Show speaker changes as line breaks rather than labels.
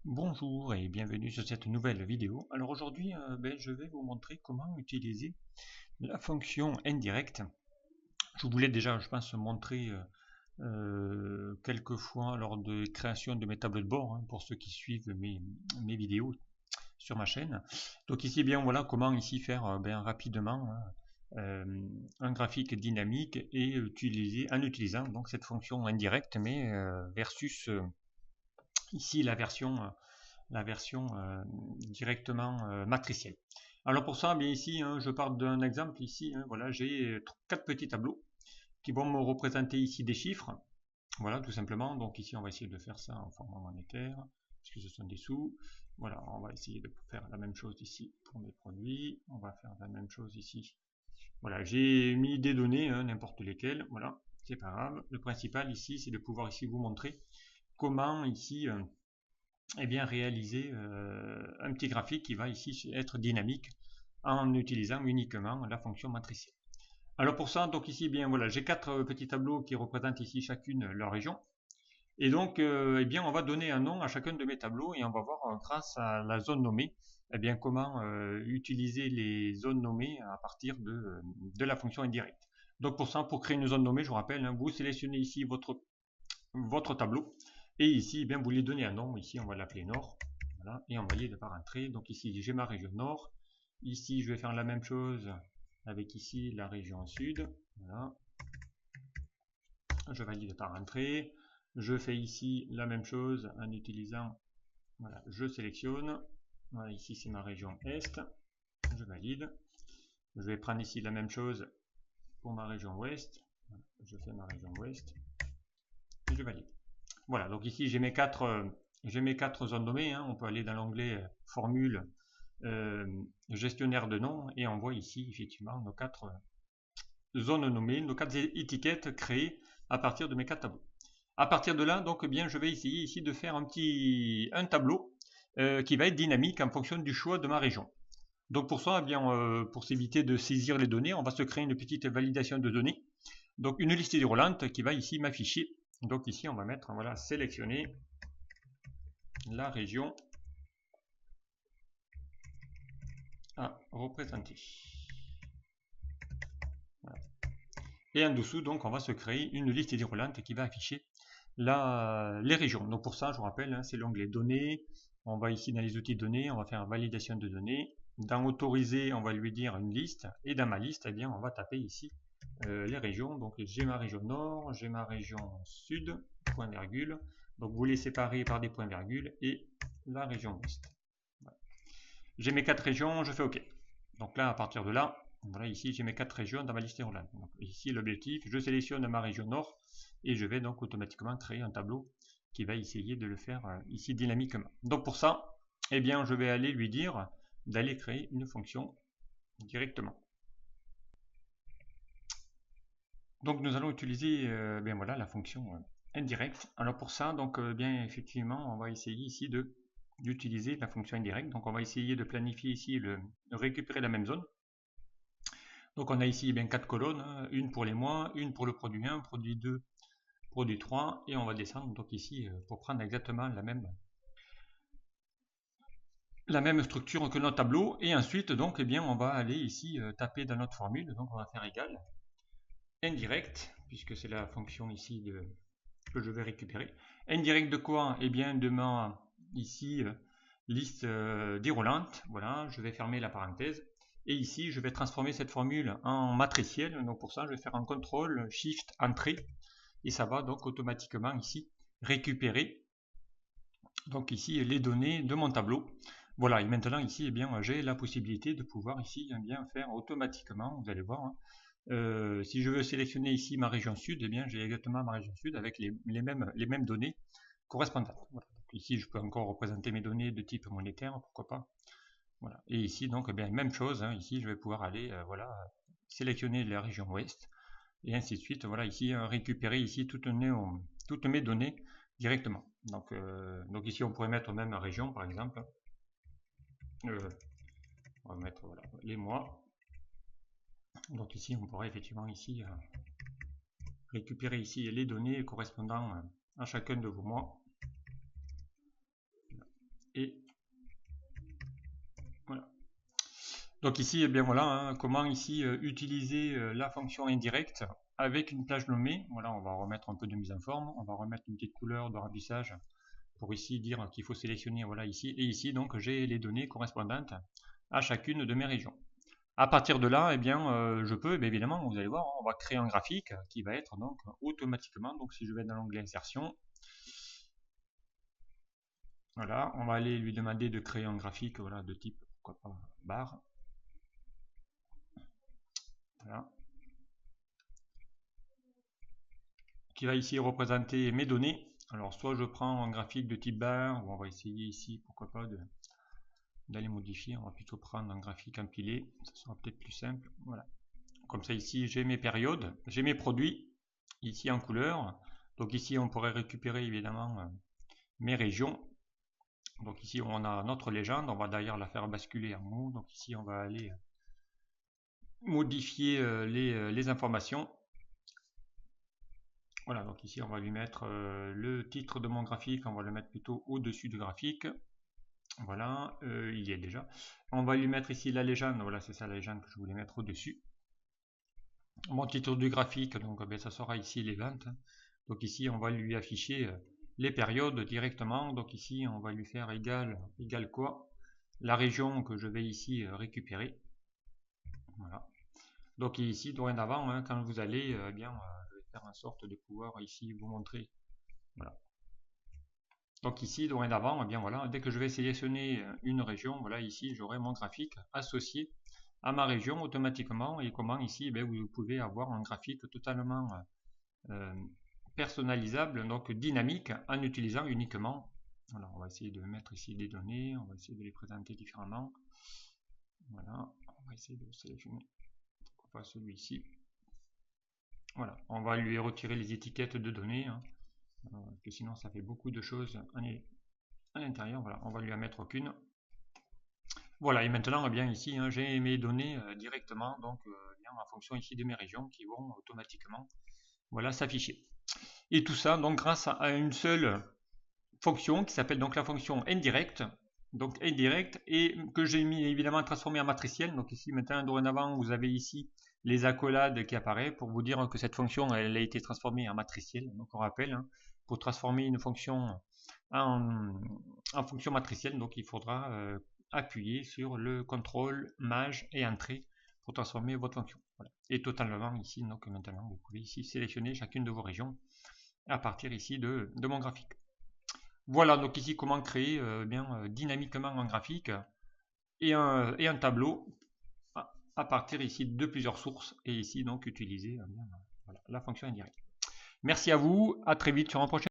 Bonjour et bienvenue sur cette nouvelle vidéo. Alors aujourd'hui, je vais vous montrer comment utiliser la fonction indirect. Je voulais déjà, je pense, montrer quelques fois lors de création de mes tableaux de bord, hein, pour ceux qui suivent mes vidéos sur ma chaîne. Donc ici, bien voilà comment ici faire rapidement, hein, un graphique dynamique et en utilisant donc cette fonction indirecte, mais versus ici la version directement matricielle. Alors pour ça, bien ici, hein, je pars d'un exemple ici. Hein, voilà, j'ai quatre petits tableaux qui vont me représenter ici des chiffres. Voilà, tout simplement. Donc ici, on va essayer de faire ça en format monétaire, puisque ce sont des sous. Voilà, on va essayer de faire la même chose ici pour mes produits. On va faire la même chose ici. Voilà, j'ai mis des données, hein, n'importe lesquelles. Voilà, c'est pas grave. Le principal ici, c'est de pouvoir ici vous montrer comment ici réaliser un petit graphique qui va ici être dynamique en utilisant uniquement la fonction matricielle. Alors pour ça, donc ici, bien voilà, j'ai quatre petits tableaux qui représentent ici chacune leur région. Et donc, on va donner un nom à chacun de mes tableaux et on va voir grâce à la zone nommée, comment utiliser les zones nommées à partir de la fonction indirecte. Donc pour ça, pour créer une zone nommée, je vous rappelle, hein, vous sélectionnez ici votre tableau et ici, vous lui donnez un nom. Ici, on va l'appeler Nord. Voilà, et envoyer de par entrée. Donc ici, j'ai ma région Nord. Ici, je vais faire la même chose avec ici la région Sud. Voilà. Je valide par entrée. Je fais ici la même chose en utilisant, voilà, je sélectionne. Voilà, ici c'est ma région Est. Je valide. Je vais prendre ici la même chose pour ma région Ouest. Voilà, je fais ma région Ouest. Et je valide. Voilà, donc ici j'ai mes quatre zones nommées. Hein. On peut aller dans l'onglet Formule, gestionnaire de noms, et on voit ici effectivement nos quatre zones nommées, nos quatre étiquettes créées à partir de mes quatre tableaux. À partir de là, donc je vais essayer ici de faire un tableau qui va être dynamique en fonction du choix de ma région. Donc pour ça, pour s'éviter de saisir les données, on va se créer une petite validation de données. Donc une liste déroulante qui va ici m'afficher. Donc ici, on va mettre, voilà, sélectionner la région à représenter. Voilà. Et en dessous, donc, on va se créer une liste déroulante qui va afficher les régions. Donc pour ça, je vous rappelle, hein, c'est l'onglet données. On va ici dans les outils de données, on va faire validation de données. Dans autoriser, on va lui dire une liste. Et dans ma liste, on va taper ici les régions. Donc j'ai ma région nord, j'ai ma région sud, point virgule. Donc vous les séparez par des points virgules et la région ouest. Voilà. J'ai mes quatre régions, je fais OK. Donc là, à partir de là, voilà, ici j'ai mes quatre régions dans ma liste déroulante. Donc ici l'objectif, je sélectionne ma région nord et je vais donc automatiquement créer un tableau qui va essayer de le faire ici dynamiquement. Donc pour ça, je vais aller lui dire d'aller créer une fonction directement. Donc nous allons utiliser voilà, la fonction indirecte. Alors pour ça, donc effectivement, on va essayer ici d'utiliser la fonction indirecte. Donc on va essayer de planifier ici de récupérer la même zone. Donc on a ici quatre colonnes, hein, une pour les mois, une pour le produit 1, produit 2, produit 3, et on va descendre donc ici pour prendre exactement la même structure que notre tableau. Et ensuite donc on va aller ici taper dans notre formule. Donc on va faire égal indirect, puisque c'est la fonction ici que je vais récupérer. Indirect de quoi? De ma ici liste déroulante. Voilà, je vais fermer la parenthèse. Et ici, je vais transformer cette formule en matricielle. Donc pour ça, je vais faire un CTRL SHIFT entrée. Et ça va donc automatiquement ici récupérer donc ici les données de mon tableau. Voilà, et maintenant ici, j'ai la possibilité de pouvoir ici faire automatiquement, vous allez voir, hein, si je veux sélectionner ici ma région sud, j'ai exactement ma région sud avec les mêmes données correspondantes. Voilà. Ici, je peux encore représenter mes données de type monétaire, pourquoi pas. Voilà. Et ici, donc, même chose. Hein, ici, je vais pouvoir aller, sélectionner la région ouest et ainsi de suite. Voilà, ici, récupérer ici toutes mes données directement. Donc ici, on pourrait mettre même région, par exemple. On va mettre voilà, les mois. Donc ici, on pourrait effectivement ici récupérer ici les données correspondant à chacun de vos mois. et voilà. Donc ici, eh bien voilà, hein, comment ici utiliser la fonction indirecte avec une plage nommée. Voilà, on va remettre un peu de mise en forme, on va remettre une petite couleur de remplissage pour ici dire qu'il faut sélectionner, voilà, ici, et ici, donc j'ai les données correspondantes à chacune de mes régions. À partir de là, eh bien, je peux, bien évidemment, vous allez voir, on va créer un graphique qui va être donc automatiquement, donc si je vais dans l'onglet insertion, voilà, on va aller lui demander de créer un graphique, voilà, de type, pourquoi pas, barre. Voilà. Qui va ici représenter mes données. Alors soit je prends un graphique de type barre, ou on va essayer ici, pourquoi pas, d'aller modifier. On va plutôt prendre un graphique empilé, ça sera peut-être plus simple. Voilà. Comme ça ici j'ai mes périodes, j'ai mes produits, ici en couleur. Donc ici on pourrait récupérer évidemment mes régions. Donc ici on a notre légende, on va d'ailleurs la faire basculer en mots. Donc ici on va aller modifier les informations. Voilà, donc ici on va lui mettre le titre de mon graphique, on va le mettre plutôt au-dessus du graphique. Voilà, il y est déjà. On va lui mettre ici la légende, voilà c'est ça la légende que je voulais mettre au-dessus. Mon titre du graphique, donc ça sera ici les ventes. Donc ici on va lui afficher les périodes directement. Donc ici on va lui faire égal quoi la région que je vais ici récupérer. Voilà. Donc ici dorénavant, hein, quand vous allez bien je vais faire en sorte de pouvoir ici vous montrer. Voilà. Donc ici dorénavant, eh bien voilà, dès que je vais sélectionner une région, voilà ici j'aurai mon graphique associé à ma région automatiquement. Et comment ici eh vous pouvez avoir un graphique totalement personnalisable, donc dynamique, en utilisant uniquement. Voilà, on va essayer de mettre ici des données, on va essayer de les présenter différemment. Voilà, on va essayer de sélectionner, pourquoi pas celui-ci. Voilà, on va lui retirer les étiquettes de données, hein, parce que sinon ça fait beaucoup de choses à l'intérieur. Voilà, on va lui en mettre aucune. Voilà, et maintenant, eh bien ici, hein, j'ai mes données directement, donc bien, en fonction ici de mes régions qui vont automatiquement, voilà, s'afficher. Et tout ça, donc grâce à une seule fonction qui s'appelle donc la fonction indirect, donc indirect, et que j'ai mis évidemment transformé en matriciel. Donc ici maintenant dorénavant vous avez ici les accolades qui apparaissent pour vous dire que cette fonction elle a été transformée en matriciel. Donc on rappelle, hein, pour transformer une fonction en fonction matricielle, donc il faudra appuyer sur le CTRL, MAJ et Entrée pour transformer votre fonction. Voilà. Et totalement ici, donc maintenant vous pouvez ici sélectionner chacune de vos régions à partir ici de mon graphique. Voilà donc ici comment créer dynamiquement un graphique et un tableau à partir ici de plusieurs sources et ici donc utiliser voilà, la fonction indirecte. Merci à vous, à très vite sur un prochain.